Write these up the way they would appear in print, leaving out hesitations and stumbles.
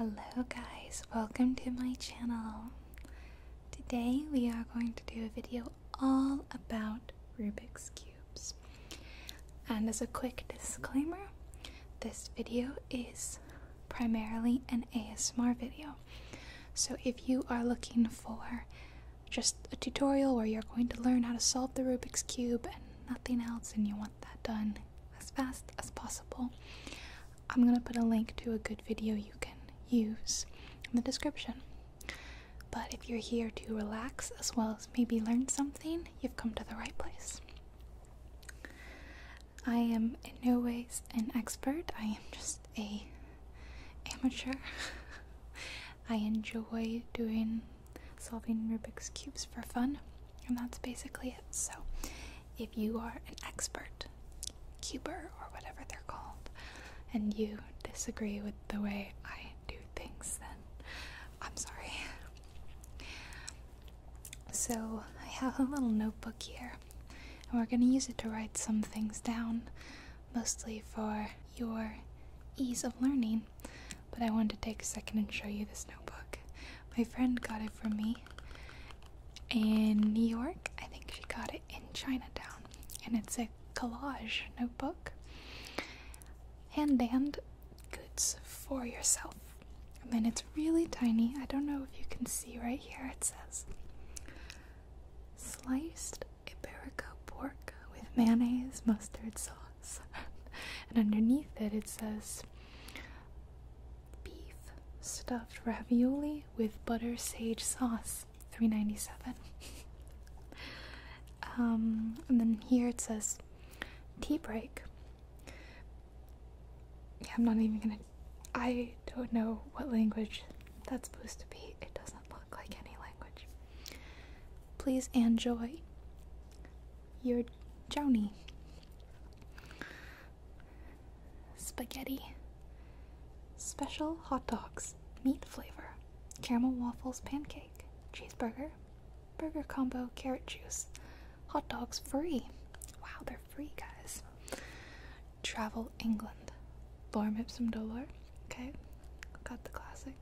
Hello guys, welcome to my channel. Today we are going to do a video all about Rubik's Cubes. And as a quick disclaimer, this video is primarily an ASMR video. So if you are looking for just a tutorial where you're going to learn how to solve the Rubik's Cube and nothing else, and you want that done as fast as possible, I'm going to put a link to a good video you can use in the description. But if you're here to relax as well as maybe learn something, you've come to the right place. I am in no ways an expert. I am just a amateur. I enjoy solving Rubik's Cubes for fun, and that's basically it. So if you are an expert cuber or whatever they're called, and you disagree with the way I do things, then I'm sorry. So I have a little notebook here, and we're going to use it to write some things down, mostly for your ease of learning. But I wanted to take a second and show you this notebook. My friend got it for me in New York. I think she got it in Chinatown, and it's a collage notebook. Hand goods for yourself. And then it's really tiny. I don't know if you can see right here. It says sliced Iberico pork with mayonnaise, mustard sauce. And underneath it says beef stuffed ravioli with butter sage sauce, $3.97. And then here it says tea break. I'm not even gonna. I don't know what language that's supposed to be. It doesn't look like any language. Please enjoy your journey. Spaghetti. Special hot dogs. Meat flavor. Caramel waffles pancake. Cheeseburger. Burger combo carrot juice. Hot dogs free. Wow, they're free, guys. Travel England. Lorem ipsum dolor. Okay, got the classic.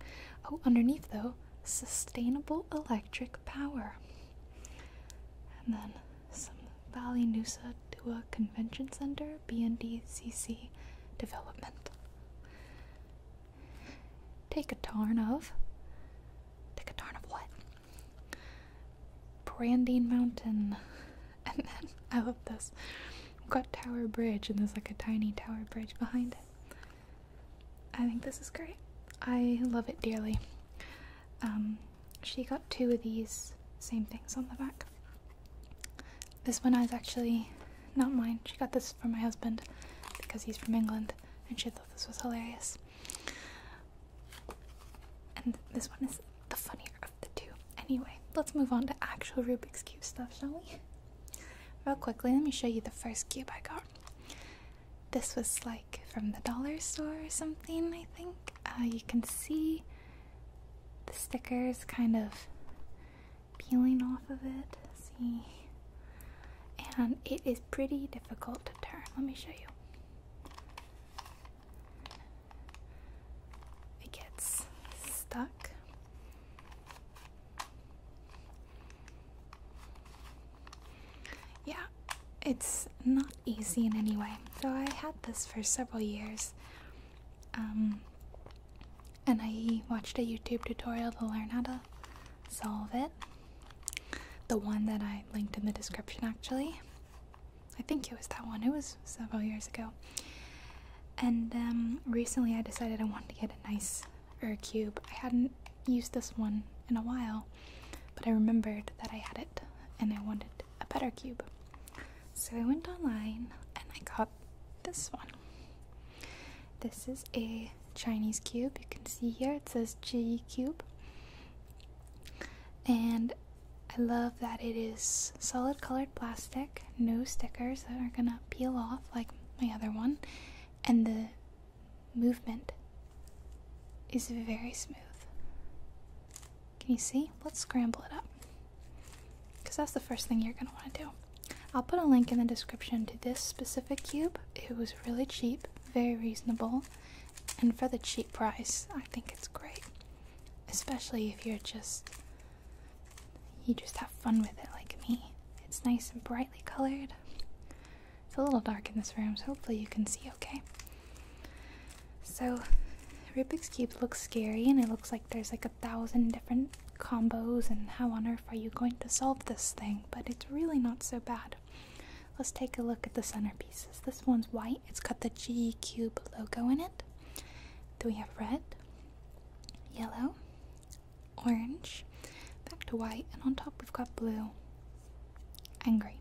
Oh, underneath though, sustainable electric power. And then some Bali Nusa Dua Convention Center, BNDCC development. Take a tarn of what? Branding Mountain. And then, I love this. We've got Tower Bridge, and there's like a tiny Tower Bridge behind it. I think this is great. I love it dearly. She got two of these same things on the back. This one is actually not mine. She got this for my husband because he's from England, and she thought this was hilarious. And this one is the funnier of the two. Anyway, let's move on to actual Rubik's Cube stuff, shall we? Real quickly, let me show you the first cube I got. This was like from the dollar store or something, I think. You can see the stickers kind of peeling off of it. See? And it is pretty difficult to turn. Let me show you. It gets stuck. Yeah. It's not easy in any way. So I had this for several years, and I watched a YouTube tutorial to learn how to solve it. The one that I linked in the description, actually. I think it was that one. It was several years ago. And recently I decided I wanted to get a nicer cube. I hadn't used this one in a while, but I remembered that I had it, and I wanted a better cube. So I went online and I got this one. This is a Chinese cube. You can see here it says G cube. And I love that it is solid colored plastic, no stickers that are gonna peel off like my other one. And the movement is very smooth. Can you see? Let's scramble it up, because that's the first thing you're gonna want to do. I'll put a link in the description to this specific cube. It was really cheap, very reasonable, And for the cheap price, I think it's great. Especially if you just have fun with it like me. It's nice and brightly colored. It's a little dark in this room, so hopefully you can see okay. So, Rubik's Cube looks scary, and it looks like there's like 1,000 different combos, and how on earth are you going to solve this thing? But it's really not so bad. Let's take a look at the centerpieces. This one's white. It's got the G Cube logo in it. Then we have red, yellow, orange, back to white, and on top we've got blue and green.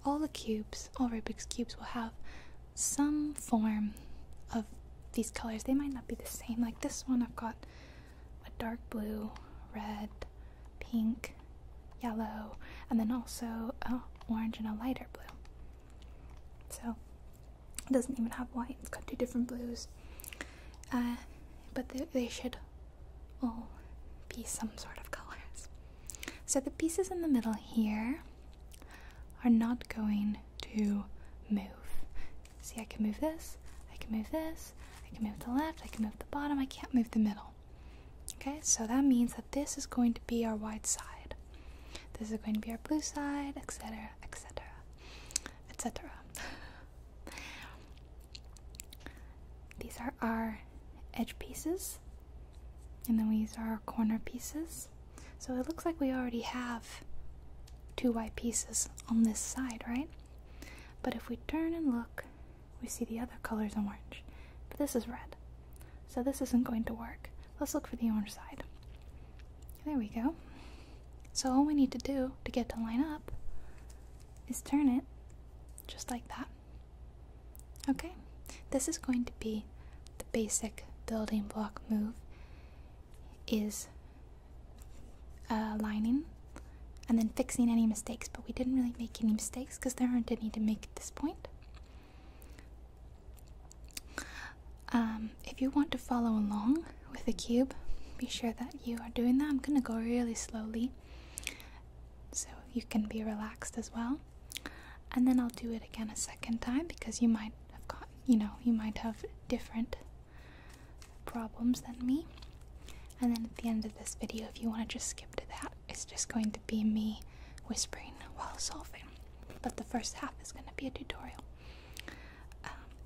All the cubes, all Rubik's Cubes will have some form of these colors. They might not be the same. Like this one, I've got a dark blue, red, pink, yellow, and then also orange and a lighter blue. So it doesn't even have white. It's got 2 different blues. But they should all be some sort of colors. So the pieces in the middle here are not going to move. See, I can move this, I can move this, I can move the left, I can move the bottom, I can't move the middle. Okay, so that means that this is going to be our white side. This is going to be our blue side, etc., etc., etc. These are our edge pieces, and then these are our corner pieces. So it looks like we already have 2 white pieces on this side, right? But if we turn and look, we see the other color is orange, but this is red, so this isn't going to work. Let's look for the orange side. There we go. So all we need to do to get to line up is turn it just like that. Okay, this is going to be the basic building block move, is lining and then fixing any mistakes, but we didn't really make any mistakes because there aren't any to make at this point. If you want to follow along with the cube, be sure that you are doing that. I'm going to go really slowly so you can be relaxed as well. And then I'll do it again a second time because you might have got, you might have different problems than me. And then at the end of this video, if you want to just skip to that, it's just going to be me whispering while solving. But the first half is going to be a tutorial.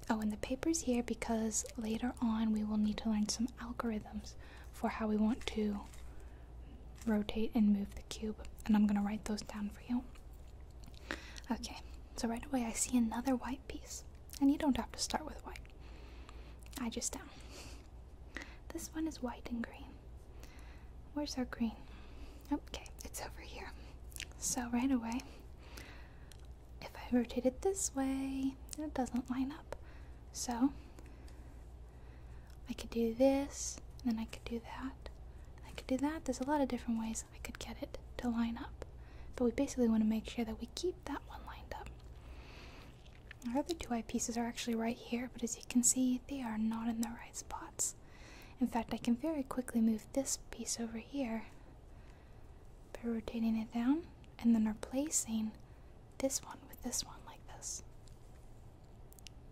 And the paper's here because later on we will need to learn some algorithms for how we want to rotate and move the cube. And I'm going to write those down for you. Okay, so right away I see another white piece. And you don't have to start with white. I just am. This one is white and green. Where's our green? Okay, it's over here. So right away, if I rotate it this way, it doesn't line up. So I could do this, and then I could do that, and I could do that. There's a lot of different ways I could get it to line up. But we basically want to make sure that we keep that one lined up. Our other 2 white pieces are actually right here, but as you can see, they are not in the right spots. In fact, I can very quickly move this piece over here by rotating it down and then replacing this one with this one like this.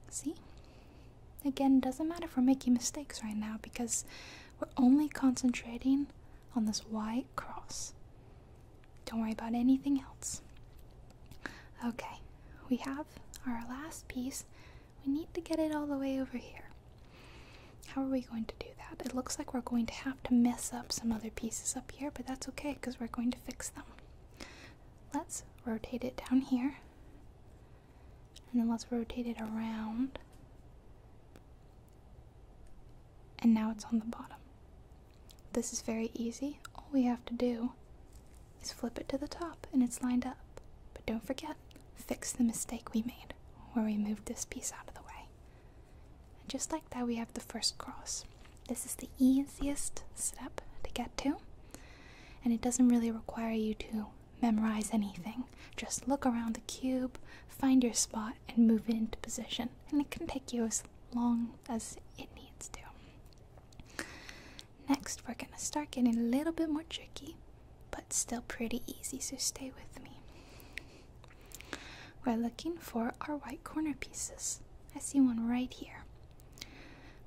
See? Again, it doesn't matter if we're making mistakes right now because we're only concentrating on this white cross. Don't worry about anything else. Okay, we have our last piece. We need to get it all the way over here. How are we going to do that? It looks like we're going to have to mess up some other pieces up here, but that's okay because we're going to fix them. Let's rotate it down here, and then let's rotate it around, and now it's on the bottom. This is very easy. All we have to do is flip it to the top and it's lined up. But don't forget, fix the mistake we made where we moved this piece out of the way. Just like that, we have the first cross. This is the easiest step to get to, and it doesn't really require you to memorize anything. Just look around the cube, find your spot, and move it into position, and it can take you as long as it needs to. Next, we're going to start getting a little bit more tricky, but still pretty easy, so stay with me. We're looking for our white corner pieces. I see one right here.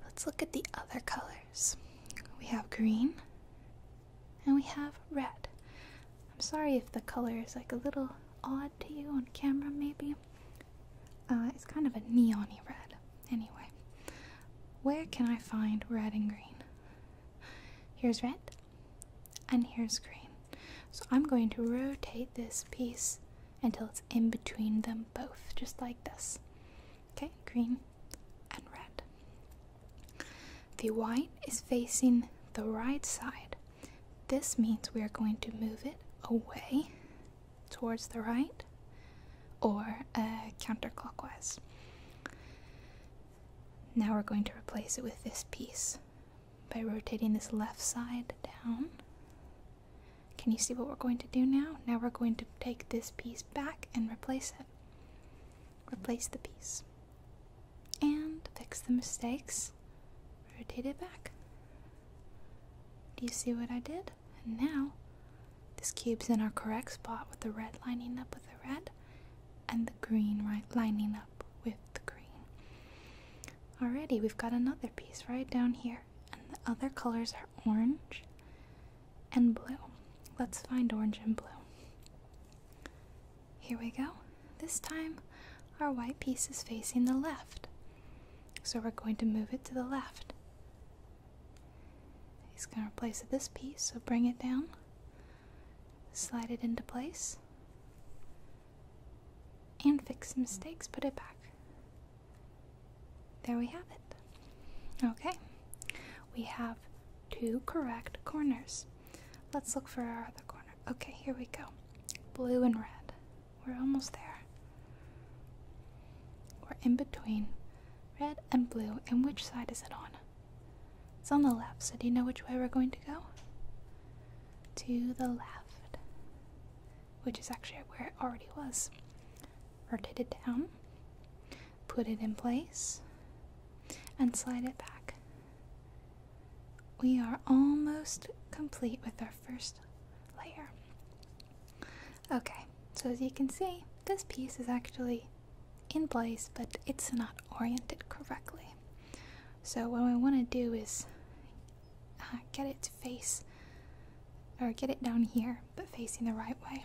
Let's let's look at the other colors. We have green and we have red. I'm sorry if the color is like a little odd to you on camera, maybe. It's kind of a neon-y red. Anyway, where can I find red and green? Here's red and here's green. So I'm going to rotate this piece until it's in between them both, just like this. Okay, green and red. The white is facing the right side. This means we are going to move it away towards the right or counterclockwise. Now we're going to replace it with this piece by rotating this left side down. Can you see what we're going to do now? Now we're going to take this piece back and replace it. Replace the piece. And fix the mistakes. Rotate it back. Do you see what I did? And now, this cube's in our correct spot with the red lining up with the red and the green lining up with the green. Alrighty, we've got another piece right down here. And the other colors are orange and blue. Let's find orange and blue. Here we go. This time, our white piece is facing the left. So we're going to move it to the left. He's going to replace this piece, so bring it down. Slide it into place. And fix mistakes, put it back. There we have it. Okay. We have 2 correct corners. Let's look for our other corner. Okay, here we go. Blue and red. We're almost there. We're in between red and blue. And which side is it on? It's on the left, so do you know which way we're going to go? To the left. Which is actually where it already was. Rotate it down. Put it in place. And slide it back. We are almost complete with our first layer. Okay, so as you can see, this piece is actually in place, but it's not oriented correctly. So what I want to do is get it to face, or get it down here, but facing the right way.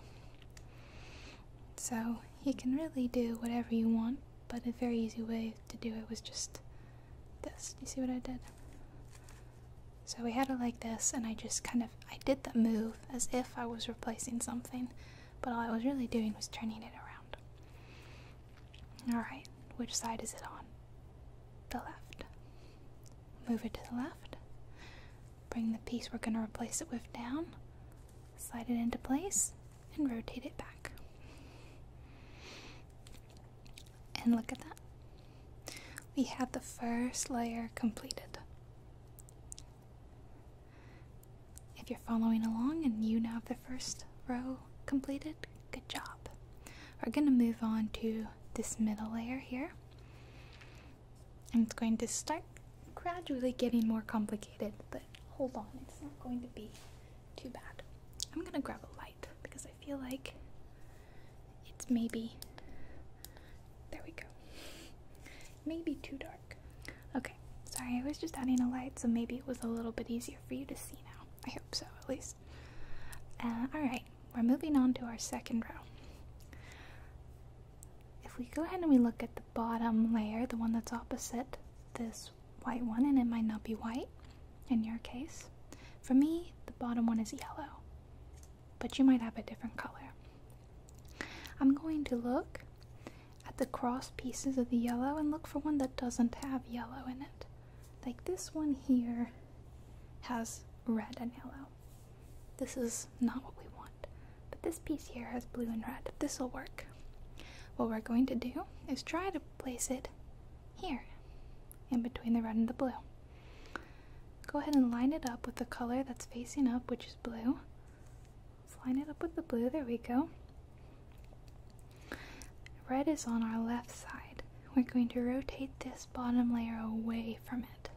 So you can really do whatever you want, but a very easy way to do it was just this. Do you see what I did? So we had it like this, and I did the move as if I was replacing something, but all I was really doing was turning it around. Alright, which side is it on? The left. Move it to the left. Bring the piece we're going to replace it with down. Slide it into place, and rotate it back. And look at that. We have the first layer completed. If you're following along and you now have the first row completed, good job. We're going to move on to this middle layer here. And it's going to start gradually getting more complicated, but hold on, it's not going to be too bad. I'm going to grab a light because I feel like it's maybe, there we go, maybe too dark. Okay, sorry, I was just adding a light, so maybe it was a little bit easier for you to see now. I hope so, at least. Alright, we're moving on to our second row. If we go ahead and we look at the bottom layer, the one that's opposite this white one, and it might not be white in your case. For me, the bottom one is yellow, but you might have a different color. I'm going to look at the cross pieces of the yellow and look for one that doesn't have yellow in it. Like this one here has red and yellow. This is not what we want, but this piece here has blue and red. This will work. What we're going to do is try to place it here, in between the red and the blue. Go ahead and line it up with the color that's facing up, which is blue. Let's line it up with the blue, there we go. Red is on our left side. We're going to rotate this bottom layer away from it.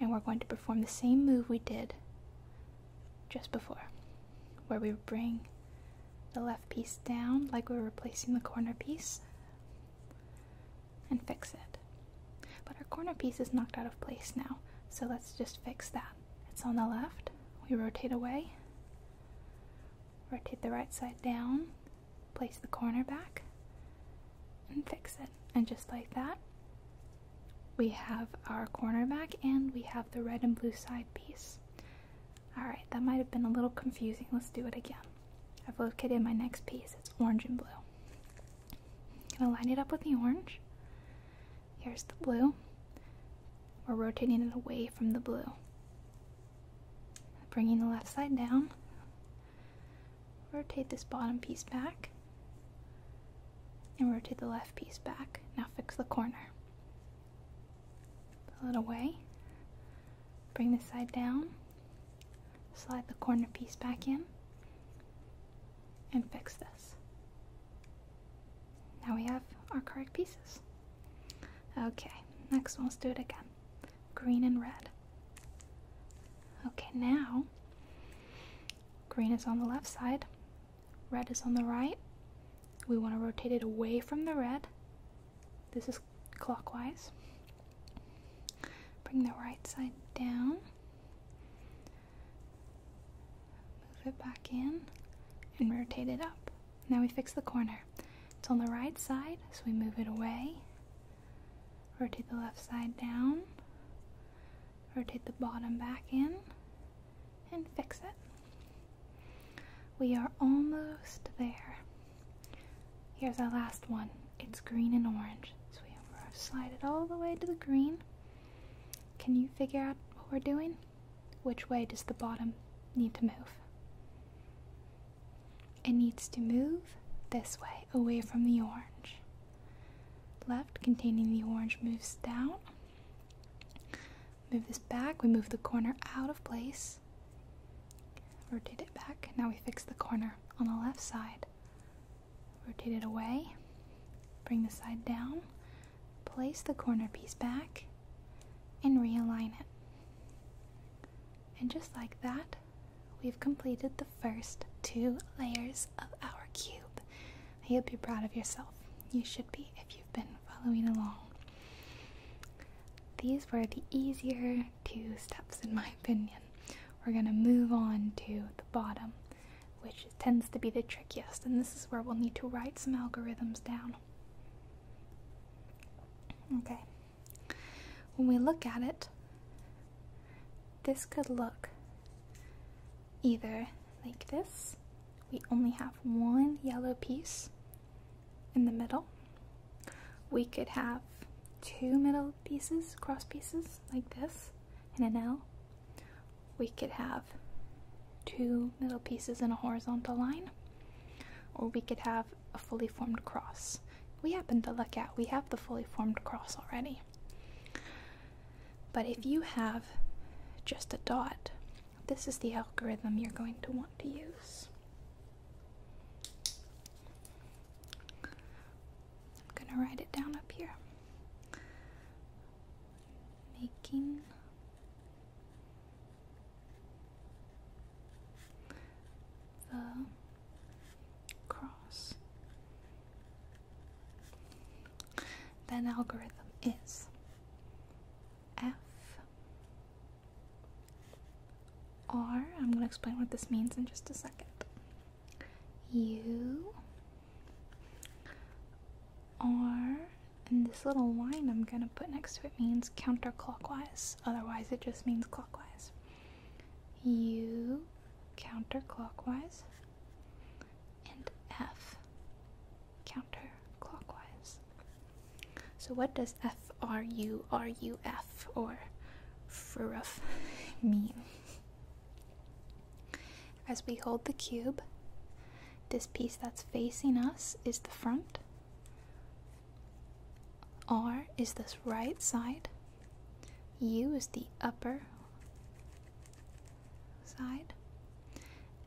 And we're going to perform the same move we did just before, where we bring the left piece down like we're replacing the corner piece and fix it. But our corner piece is knocked out of place now, so let's just fix that. It's on the left. We rotate away, rotate the right side down, place the corner back, and fix it. And just like that, we have our corner back and we have the red and blue side piece. Alright, that might have been a little confusing. Let's do it again. I've located my next piece. It's orange and blue. I'm going to line it up with the orange. Here's the blue. We're rotating it away from the blue. Bringing the left side down. Rotate this bottom piece back. And rotate the left piece back. Now fix the corner. Pull it away. Bring this side down. Slide the corner piece back in. And fix this. Now we have our correct pieces. Okay, next one, let's do it again. Green and red. Okay, now green is on the left side, red is on the right. We want to rotate it away from the red. This is clockwise. Bring the right side down. Move it back in and rotate it up. Now we fix the corner. It's on the right side, so we move it away. Rotate the left side down. Rotate the bottom back in and fix it. We are almost there. Here's our last one. It's green and orange. So we slide it all the way to the green. Can you figure out what we're doing? Which way does the bottom need to move? It needs to move this way, away from the orange. Left containing the orange moves down. Move this back. We move the corner out of place. Rotate it back. Now we fix the corner on the left side. Rotate it away. Bring the side down. Place the corner piece back. And realign it. And just like that, we've completed the first 2 layers of our cube. I hope you're proud of yourself. You should be if you've been following along. These were the easier 2 steps in my opinion. We're going to move on to the bottom, which tends to be the trickiest, and this is where we'll need to write some algorithms down. Okay. When we look at it, this could look either like this. We only have one yellow piece in the middle. We could have 2 middle pieces, cross pieces, like this, and an L. We could have 2 middle pieces in a horizontal line, or we could have a fully formed cross. We happen to look at, we have the fully formed cross already. But if you have just a dot, this is the algorithm you're going to want to use. I'm going to write it down up here. Making the cross. That algorithm is F R. I'm going to explain what this means in just a second. U R, and this little line I'm going to put next to it means counterclockwise. Otherwise it just means clockwise. U counterclockwise, and F counterclockwise. So what does FRURUF or FRUF mean? As we hold the cube, this piece that's facing us is the front. R is this right side. U is the upper side.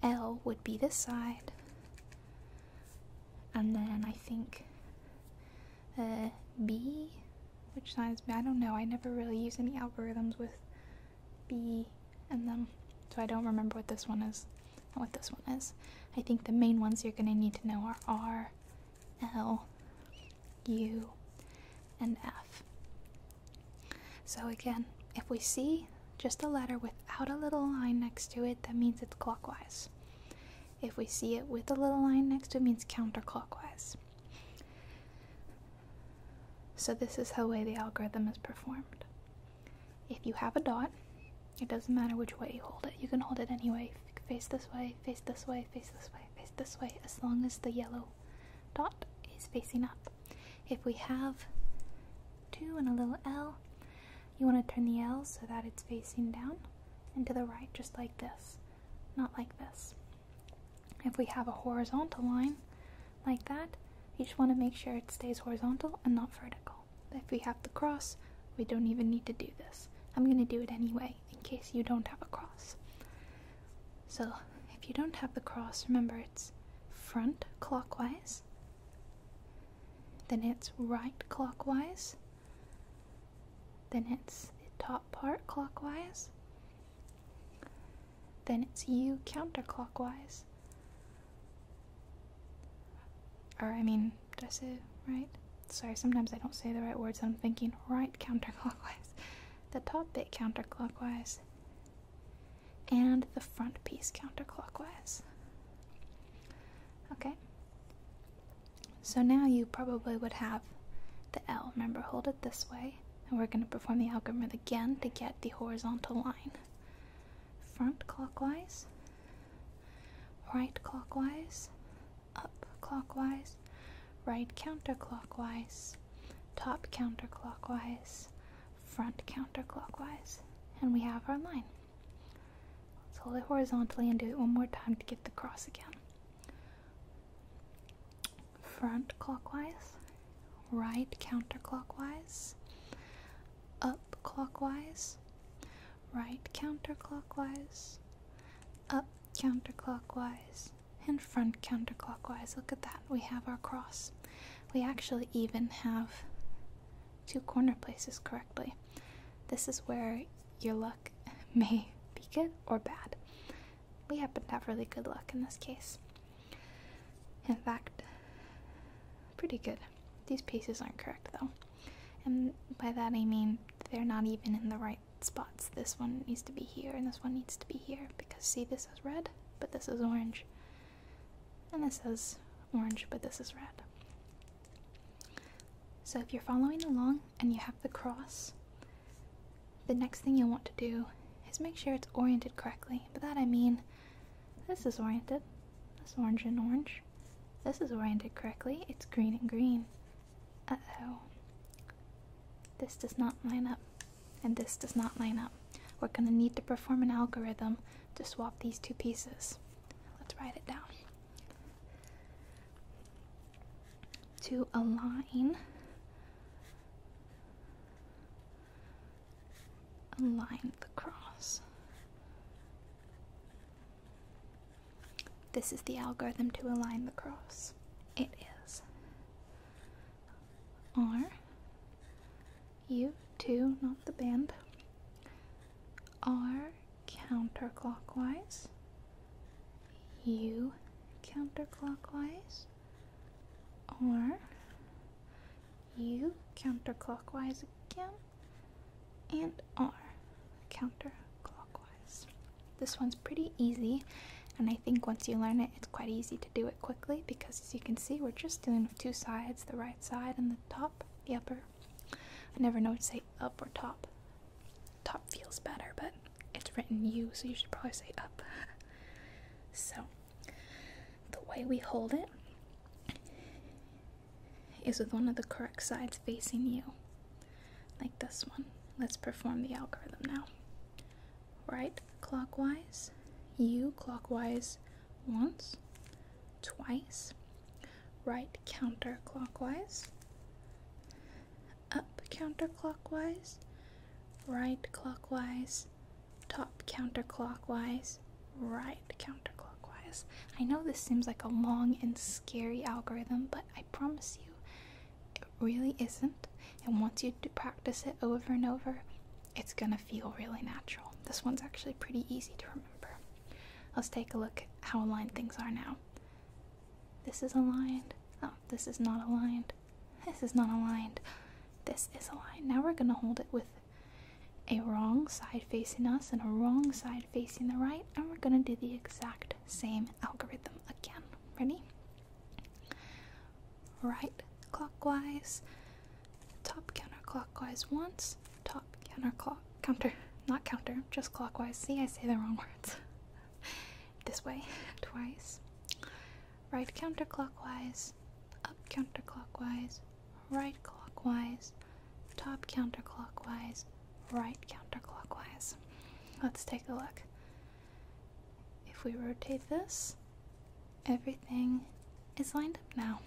L would be this side. And then I think B, which side is B? I don't know. I never really use any algorithms with B and them, so I don't remember what this one is. What this one is. I think the main ones you're going to need to know are R, L, U, and F. So again, if we see just a letter without a little line next to it, that means it's clockwise. If we see it with a little line next to it, it means counterclockwise. So this is the way the algorithm is performed. If you have a dot, it doesn't matter which way you hold it. You can hold it any way. Face this way, face this way, face this way, face this way, as long as the yellow dot is facing up. If we have 2 and a little L, you want to turn the L so that it's facing down and to the right, just like this, not like this. If we have a horizontal line like that, you just want to make sure it stays horizontal and not vertical. If we have the cross, we don't even need to do this. I'm going to do it anyway, in case you don't have a cross. So, if you don't have the cross, remember it's front clockwise, then it's right clockwise, then it's the top part clockwise, then it's U counterclockwise. Or, I mean, did I say it right? Sorry, sometimes I don't say the right words, I'm thinking right counterclockwise. The top bit counterclockwise, and the front piece counterclockwise. Okay? So now you probably would have the L. Remember, hold it this way, and we're going to perform the algorithm again to get the horizontal line. Front clockwise, right clockwise, up clockwise, right counterclockwise, top counterclockwise, front counterclockwise, and we have our line. Let's hold it horizontally and do it one more time to get the cross again. Front clockwise, right counterclockwise, up clockwise, right counterclockwise, up counterclockwise, and front counterclockwise. Look at that, we have our cross. We actually even have 2 corner places correctly. This is where your luck may be good or bad. We happen to have really good luck in this case. In fact, pretty good. These pieces aren't correct though. And by that I mean they're not even in the right spots. This one needs to be here and this one needs to be here, because see, this is red, but this is orange. And this is orange, but this is red. So if you're following along and you have the cross, the next thing you'll want to do is make sure it's oriented correctly. By that I mean, this is oriented, this orange and orange. This is oriented correctly, it's green and green. Uh-oh. This does not line up, and this does not line up. We're going to need to perform an algorithm to swap these 2 pieces. Let's write it down. To align the cross. This is the algorithm to align the cross. It is R, U2, not the band, R counterclockwise, U counterclockwise, R, U counterclockwise again, and R counterclockwise. This one's pretty easy, and I think once you learn it, it's quite easy to do it quickly, because as you can see, we're just doing 2 sides, the right side and the top, the upper. I never know to say up or top. Top feels better, but it's written U, so you should probably say up. So, the way we hold it is with one of the correct sides facing you, like this one. Let's perform the algorithm now. Right clockwise, U clockwise once, twice, right counterclockwise, up counterclockwise, right clockwise, top counterclockwise, right counterclockwise. I know this seems like a long and scary algorithm, but I promise you, it really isn't. And once you practice it over and over, it's gonna feel really natural. This one's actually pretty easy to remember. Let's take a look at how aligned things are now. This is aligned. Oh, this is not aligned. This is not aligned. This is aligned. Now we're gonna hold it with a wrong side facing us and a wrong side facing the right, and we're going to do the exact same algorithm again. Ready? Right clockwise, top counterclockwise once, top not counter, just clockwise. See, I say the wrong words. This way, twice. Right counterclockwise, up counterclockwise, right clockwise, top counterclockwise, right counterclockwise. Let's take a look. If we rotate this, everything is lined up now.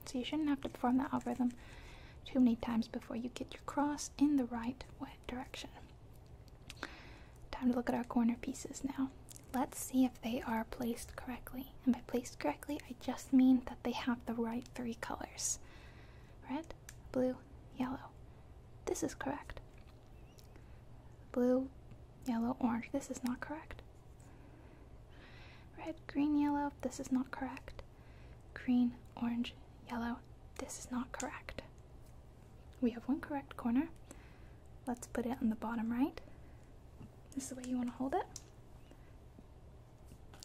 So you shouldn't have to perform that algorithm too many times before you get your cross in the right direction. Time to look at our corner pieces now. Let's see if they are placed correctly. And by placed correctly, I just mean that they have the right three colors. Red, blue, yellow. This is correct. Blue, yellow, orange. This is not correct. Red, green, yellow. This is not correct. Green, orange, yellow. This is not correct. We have one correct corner. Let's put it on the bottom right. This is the way you want to hold it.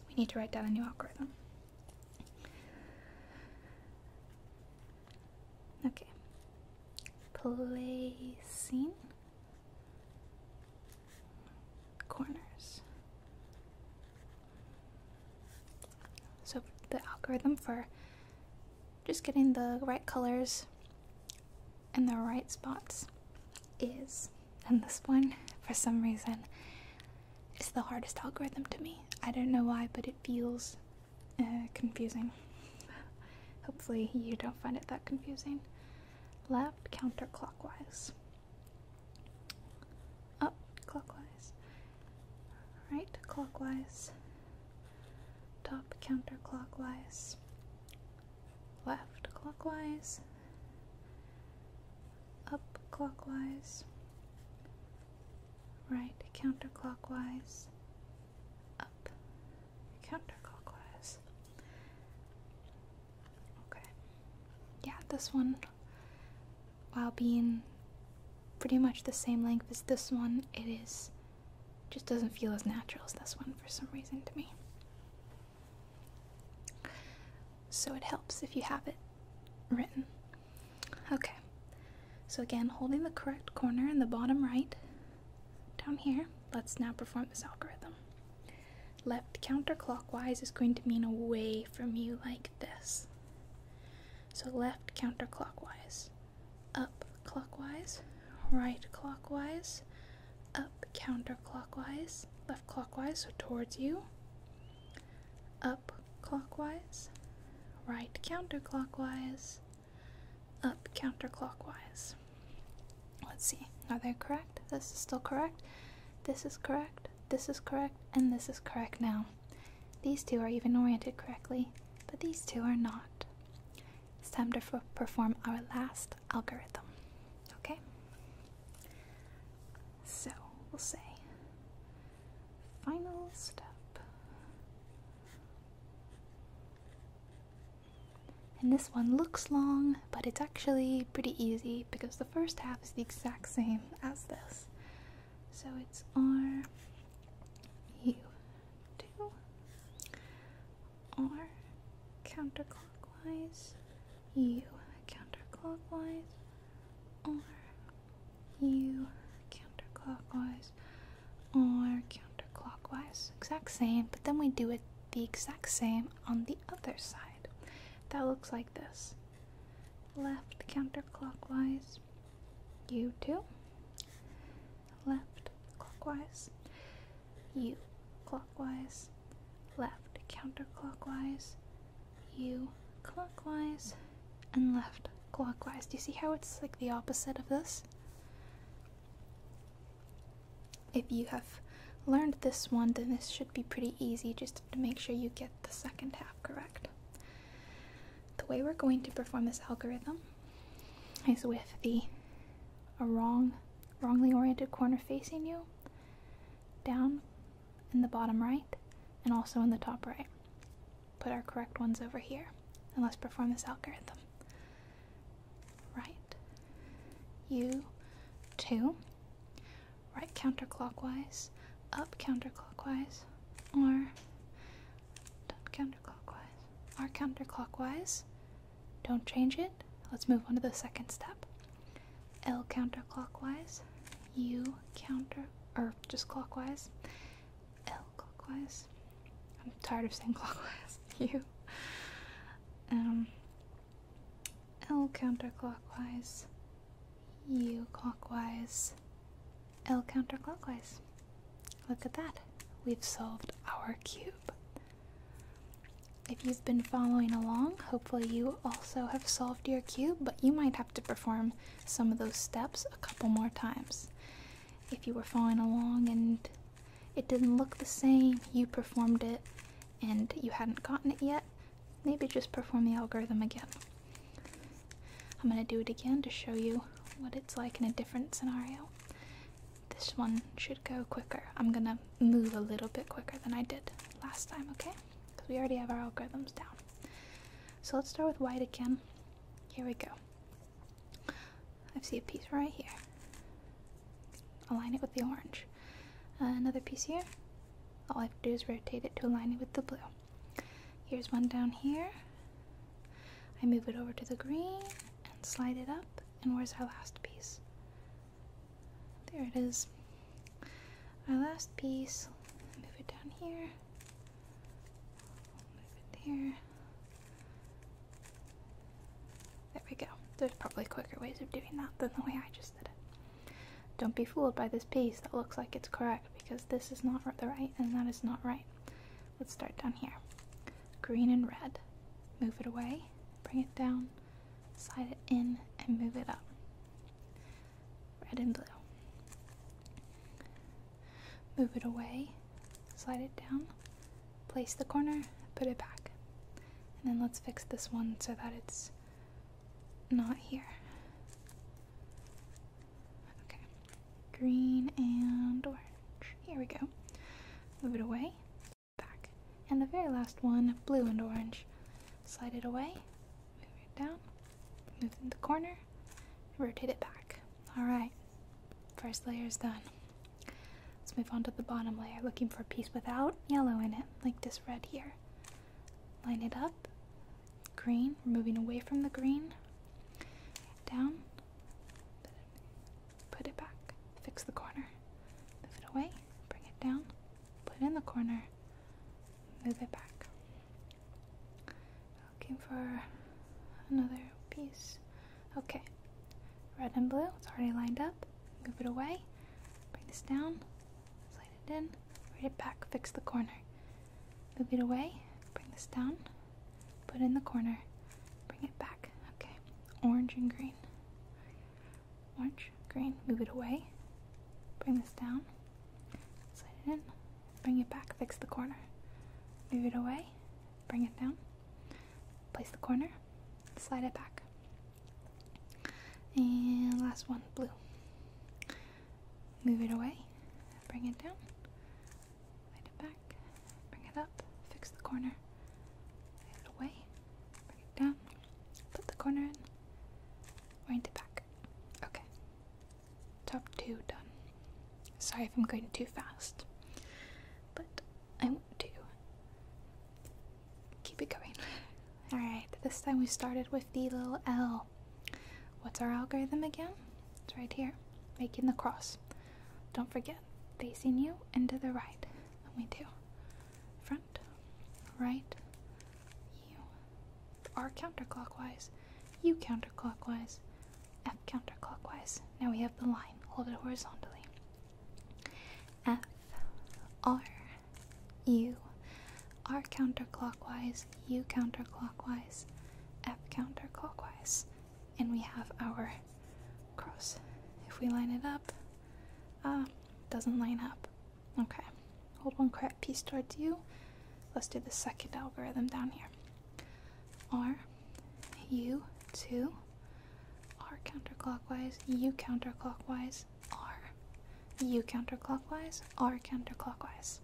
We need to write down a new algorithm. Okay. Placing corners. So the algorithm for just getting the right colors in the right spots is, and this one for some reason is the hardest algorithm to me. I don't know why, but it feels confusing. Hopefully you don't find it that confusing. Left counterclockwise, up clockwise, right clockwise, top counterclockwise, left clockwise, up clockwise, right counterclockwise, up counterclockwise. Okay. Yeah, this one, while being pretty much the same length as this one, just doesn't feel as natural as this one for some reason to me. So it helps if you have it written. Okay, so again, holding the correct corner in the bottom right, down here, let's now perform this algorithm. Left counterclockwise is going to mean away from you like this. So left counterclockwise, up clockwise, right clockwise, up counterclockwise, left clockwise, so towards you, up clockwise, right counterclockwise, up counterclockwise. Let's see, are they correct? This is still correct, this is correct, this is correct, and this is correct now. These two are even oriented correctly, but these two are not. It's time to perform our last algorithm. Okay? So, we'll say final step. And this one looks long, but it's actually pretty easy because the first half is the exact same as this. So it's R, U, 2, R, counterclockwise, U, counterclockwise, R, U, counterclockwise, R, counterclockwise. Exact same, but then we do it the exact same on the other side. That looks like this. Left counterclockwise, U2, left clockwise, U clockwise, left counterclockwise, U clockwise, and left clockwise. Do you see how it's like the opposite of this? If you have learned this one, then this should be pretty easy, just to make sure you get the second half correct. The way we're going to perform this algorithm is with a wrongly oriented corner facing you, down in the bottom right, and also in the top right. Put our correct ones over here, and let's perform this algorithm. Right, U2, right counterclockwise, up counterclockwise, or down counterclockwise, or counterclockwise. Don't change it. Let's move on to the second step. L counterclockwise, U counter, or just clockwise, L clockwise. I'm tired of saying clockwise. U. L counterclockwise, U clockwise, L counterclockwise. Look at that. We've solved our cube. If you've been following along, hopefully you also have solved your cube, but you might have to perform some of those steps a couple more times. If you were following along and it didn't look the same, you performed it and you hadn't gotten it yet, maybe just perform the algorithm again. I'm going to do it again to show you what it's like in a different scenario. This one should go quicker. I'm going to move a little bit quicker than I did last time, okay? Because we already have our algorithms down. So let's start with white again. Here we go. I see a piece right here. Align it with the orange. Another piece here. All I have to do is rotate it to align it with the blue. Here's one down here. I move it over to the green and slide it up. And where's our last piece? There it is. Our last piece. Move it down here. Move it there. There we go. There's probably quicker ways of doing that than the way I just did it. Don't be fooled by this piece that looks like it's correct, because this is not the right and that is not right. Let's start down here. Green and red. Move it away, bring it down, slide it in, and move it up. Red and blue. Move it away, slide it down, place the corner, put it back. And then let's fix this one so that it's not here. Okay. Green and orange. Here we go. Move it away, back. And the very last one, blue and orange. Slide it away, move it down, move it in the corner, rotate it back. Alright, first layer is done. Let's move on to the bottom layer, looking for a piece without yellow in it, like this red here. Line it up, green, moving away from the green, down, put it back, fix the corner, move it away, bring it down, put it in the corner, move it back. Looking for another piece. Okay, red and blue, it's already lined up. Move it away, bring this down, slide it in, bring it back, fix the corner. Move it away, bring this down, put it in the corner, bring it back. Okay, orange and green. Orange, green, move it away, bring this down, slide it in, bring it back, fix the corner. Move it away, bring it down, place the corner, slide it back. And last one, blue. Move it away, bring it down, slide it back, bring it up, fix the corner. Move it away, bring it down, put the corner in, wind it back. Okay. Top two done. Sorry if I'm going too fast, but I want to keep it going. Alright, this time we started with the little L. What's our algorithm again? It's right here, making the cross. Don't forget, facing you and to the right. And we do front, right, U. R counterclockwise, U counterclockwise, F counterclockwise. Now we have the line. Hold it horizontally. F, R, U. R counterclockwise, U counterclockwise, F counterclockwise. And we have our cross. If we line it up, doesn't line up. Okay, hold one correct piece towards you. Let's do the second algorithm down here. R, U, 2, R counterclockwise, U counterclockwise, R, U counterclockwise, R counterclockwise.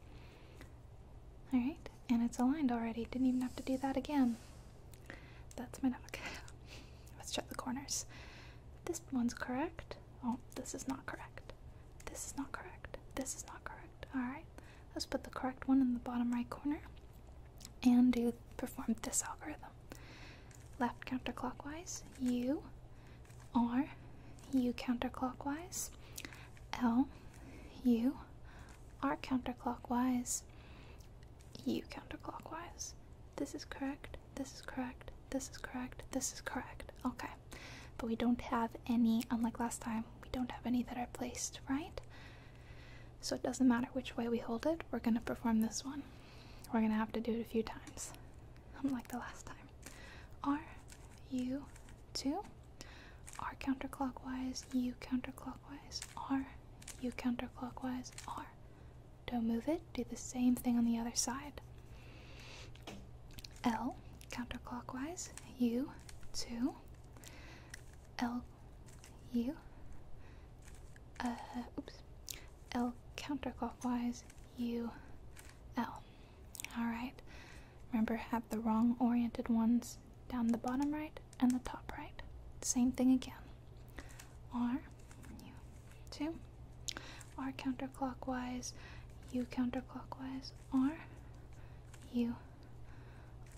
Alright, and it's aligned already. Didn't even have to do that again. That's my dog. Let's check the corners. This one's correct. Oh, this is not correct. This is not correct. this is not correct. Alright, let's put the correct one in the bottom right corner and perform this algorithm. Left counterclockwise, U, R, U counterclockwise, L, U, R counterclockwise, U counterclockwise. This is correct, this is correct, this is correct, this is correct. Okay, but we don't have any, unlike last time, we don't have any that are placed, right? So it doesn't matter which way we hold it, we're going to perform this one. We're going to have to do it a few times, unlike the last time. R, U, 2, R counterclockwise, U counterclockwise, R, U counterclockwise, R. Don't move it, do the same thing on the other side. L counterclockwise, U, 2, L, U, L counterclockwise, U, L. Alright, remember, have the wrong oriented ones down the bottom right and the top right. Same thing again. R, U, 2, R counterclockwise, U counterclockwise, R, U,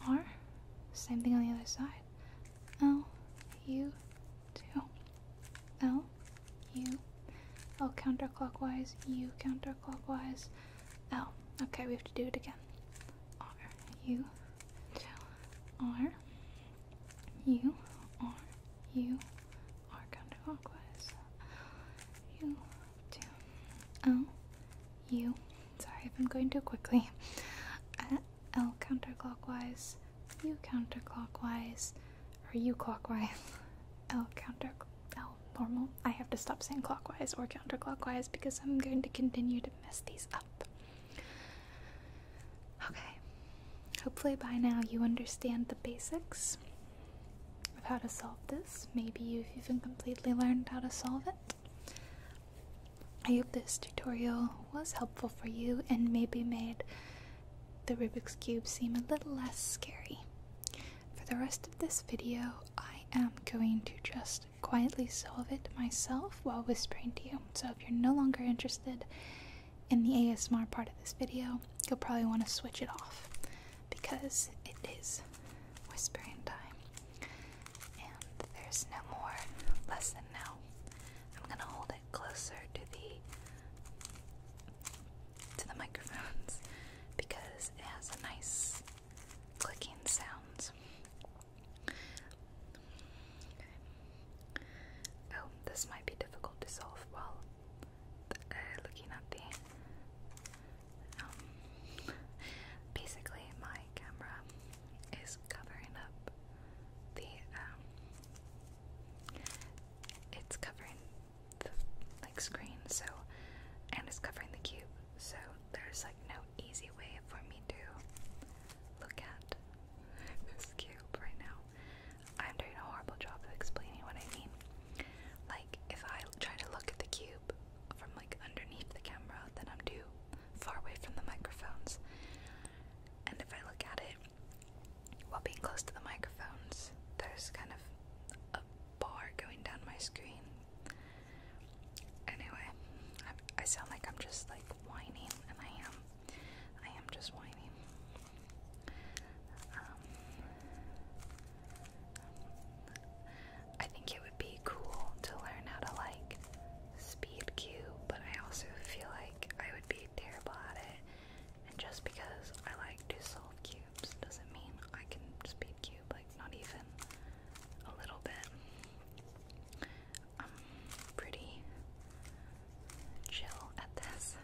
R. Same thing on the other side. L, U, 2, L, U, L counterclockwise, U counterclockwise, L. Okay, we have to do it again. R, U, 2, R, U, R, U, R counterclockwise, U, 2, L, U. Sorry if I'm going too quickly. L counterclockwise, U counterclockwise, or U clockwise, L normal. I have to stop saying clockwise or counterclockwise because I'm going to continue to mess these up. Okay, hopefully by now you understand the basics of how to solve this. Maybe you've even completely learned how to solve it. I hope this tutorial was helpful for you and maybe made the Rubik's Cube seem a little less scary. For the rest of this video, I am going to just quietly solve it myself while whispering to you. So if you're no longer interested in the ASMR part of this video, you'll probably want to switch it off because it is whispering time. And there's no more lesson now. I'm gonna hold it closer to the microphones because it has a nice clicking sound. Oh, this might be difficult to solve while looking at the basically my camera is covering up the it's covering the screen, so, and it's covering the cube, so there's no easy way for me to look at this cube right now. I'm doing a horrible job of explaining what I mean. If I try to look at the cube from underneath the camera, then I'm too far away from the microphones. And if I look at it while being close to the microphones, there's kind of a bar going down my screen. Anyway, I sound like I'm just whining, and I am just whining. I think it would be cool to learn how to speed cube, but I also feel like I would be terrible at it, and just because I like to solve cubes doesn't mean I can speed cube, not even a little bit. I'm pretty chill at this.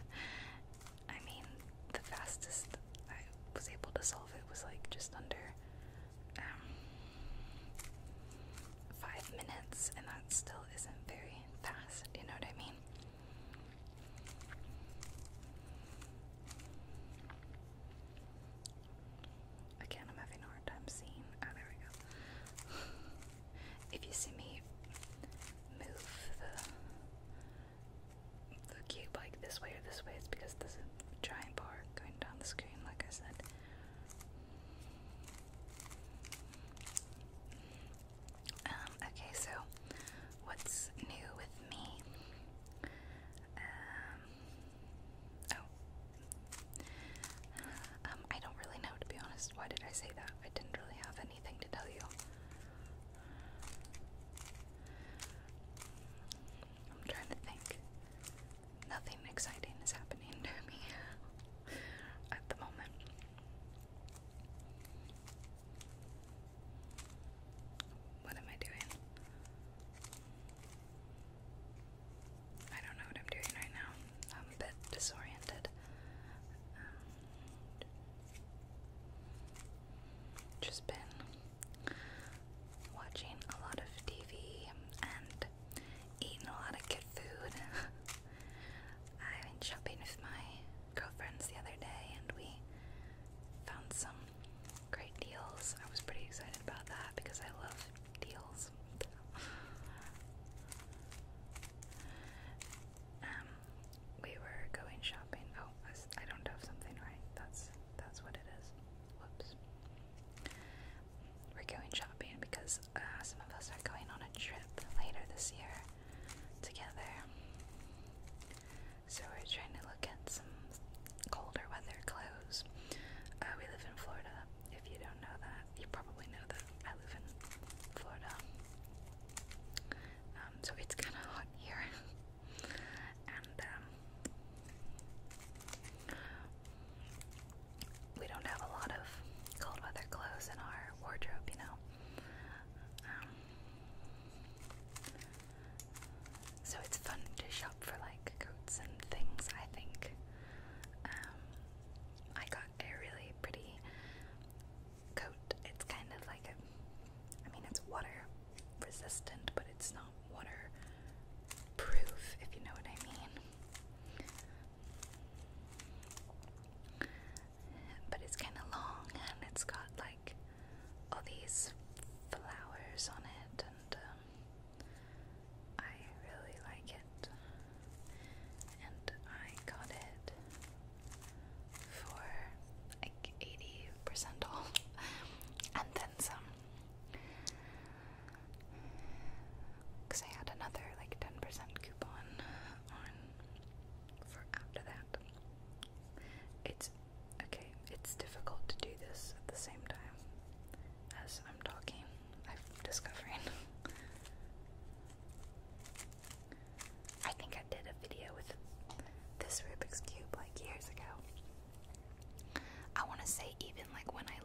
I mean, the fastest I was able to solve it was just under 5 minutes, and that still isn't very fast, you know what I mean? Again, I'm having a hard time seeing. Oh, there we go. If you see me move the cube this way or this way, it's because there's a giant bar going down the screen, like I said. Okay, so what's new with me? probably know that I live in Florida. So it's kind of hot here. And we don't have a lot of cold weather clothes in our wardrobe, you know. So it's fun to shop for like coats and things, I think. I got a really pretty coat. It's kind of like it's water resistant, but it's not water proof, if you know what I mean. But it's kind of long, and it's got like all these flowers on it, and I really like it. And I got it for like 80% off, and then some, because I had another like 10% coupon on for after that. It's okay, it's difficult to do this at the same time as I'm talking, I'm discovering. I think I did a video with this Rubik's Cube like years ago. I want to say even like when I